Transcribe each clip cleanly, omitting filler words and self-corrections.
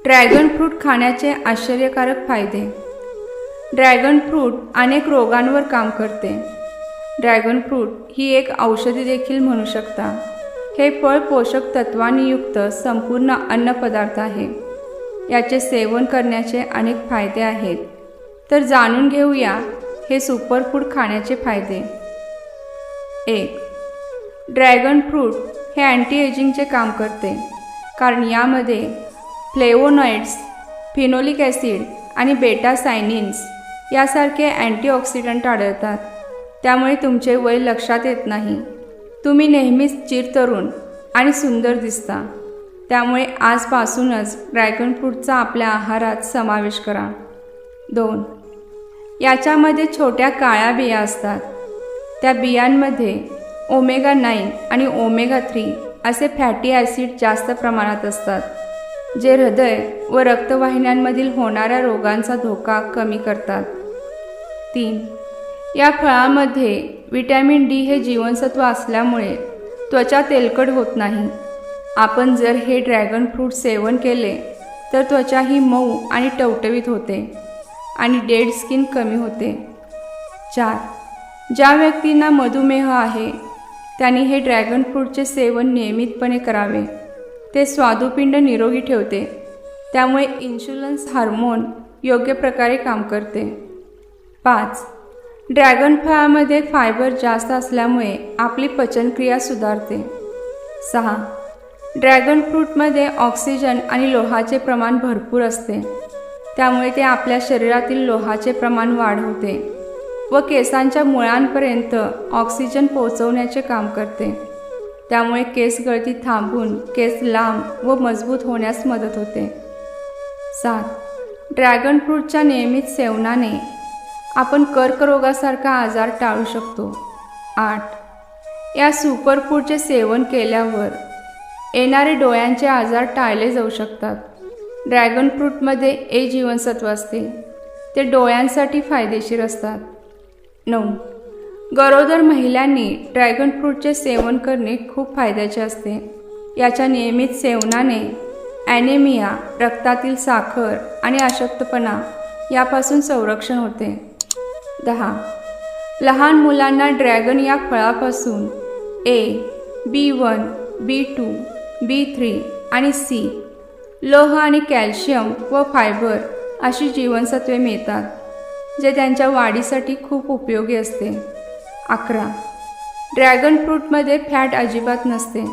Dragon fruit खाण्याचे आश्चर्यकारक फायदे. ड्रॅगन फ्रूट अनेक रोगांवर काम करते. ड्रॅगन फ्रूट ही एक औषधी देखील म्हणू शकता. हे फळ पोषक तत्वांनी युक्त संपूर्ण अन्नपदार्थ आहे. याचे सेवन करण्याचे अनेक फायदे आहेत. तर जाणून घेऊया हे सुपरफूड खाण्याचे फायदे. 1. ड्रॅगन फ्रूट हे अँटी एजिंगचे काम करते, कारण यामध्ये फ्लेवोनॉइड्स, फिनोलिक ॲसिड आणि बेटा सायनिन्स यासारखे अँटीऑक्सिडंट आढळतात. त्यामुळे तुमचे वय लक्षात येत नाही. तुम्ही नेहमीच चिरतरुण आणि सुंदर दिसता. त्यामुळे आजपासूनच ड्रॅगन फ्रूटचा आपल्या आहारात समावेश करा. 2. याच्यामध्ये छोट्या काळ्या बिया असतात. त्या बियांमध्ये ओमेगा 9 आणि ओमेगा 3 असे फॅटी ॲसिड जास्त प्रमाणात असतात, जे हृदय व रक्तवाहिन्यांमधील होणाऱ्या रोगांचा धोका कमी करतात. 3. या फळामध्ये व्हिटॅमिन डी हे जीवनसत्व असल्यामुळे त्वचा तेलकट होत नाही. आपण जर हे ड्रॅगन फ्रूट सेवन केले तर त्वचा ही मऊ आणि टवटवीत होते आणि डेड स्किन कमी होते. 4. ज्या व्यक्तींना मधुमेह आहे त्यांनी हे ड्रॅगन फ्रूटचे सेवन नियमितपणे करावे. ते स्वादुपिंड निरोगी ठेवते, त्यामुळे इन्शुलन्स हार्मोन योग्य प्रकारे काम करते. 5. ड्रॅगन फळामध्ये फायबर जास्त असल्यामुळे आपली पचनक्रिया सुधारते. 6. ड्रॅगन फ्रूटमध्ये ऑक्सिजन आणि लोहाचे प्रमाण भरपूर असते, त्यामुळे ते आपल्या शरीरातील लोहाचे प्रमाण वाढवते व केसांच्या मुळांपर्यंत ऑक्सिजन पोहोचवण्याचे काम करते. त्यामुळे केस गळती थांबून केस लांब व मजबूत होण्यास मदत होते. 7. ड्रॅगन फ्रूटच्या नियमित सेवनाने आपण कर्करोगासारखा आजार टाळू शकतो. 8. या सुपरफूडचे सेवन केल्यावर येणारे डोळ्यांचे आजार टाळले जाऊ शकतात. ड्रॅगन फ्रूटमध्ये ए जीवनसत्व असते. ते डोळ्यांसाठी फायदेशीर असतात. 9. गरोदर महिलांनी ड्रॅगन फ्रूटचे सेवन करणे खूप फायद्याचे असते. याच्या नियमित सेवनाने ॲनेमिया, रक्तातील साखर आणि अशक्तपणा यापासून संरक्षण होते. 10. लहान मुलांना ड्रॅगन या फळापासून ए, B1, B2, B3 आणि C, लोह आणि कॅल्शियम व फायबर अशी जीवनसत्वे मिळतात, जे त्यांच्या वाढीसाठी खूप उपयोगी असते. 11. ड्रॅगन फ्रूटमध्ये फॅट अजिबात नसते,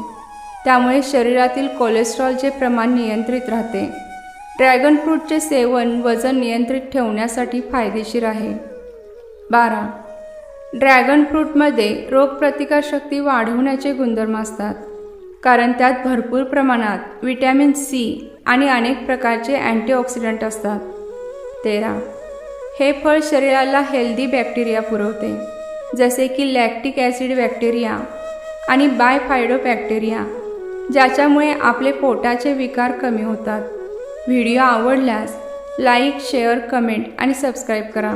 त्यामुळे शरीरातील कोलेस्ट्रॉलचे प्रमाण नियंत्रित राहते. ड्रॅगन फ्रूटचे सेवन वजन नियंत्रित ठेवण्यासाठी फायदेशीर आहे. 12. ड्रॅगन फ्रूटमध्ये रोगप्रतिकारशक्ती वाढवण्याचे गुणधर्म असतात, कारण त्यात भरपूर प्रमाणात व्हिटॅमिन C आणि अनेक प्रकारचे अँटीऑक्सिडंट असतात. 13. हे फळ शरीराला हेल्दी बॅक्टेरिया पुरवते, जसे की लॅक्टिक ॲसिड बॅक्टेरिया आणि बायफायडोबॅक्टेरिया, ज्याच्यामुळे आपले पोटाचे विकार कमी होतात. व्हिडिओ आवडल्यास लाईक, शेअर, कमेंट आणि सबस्क्राईब करा.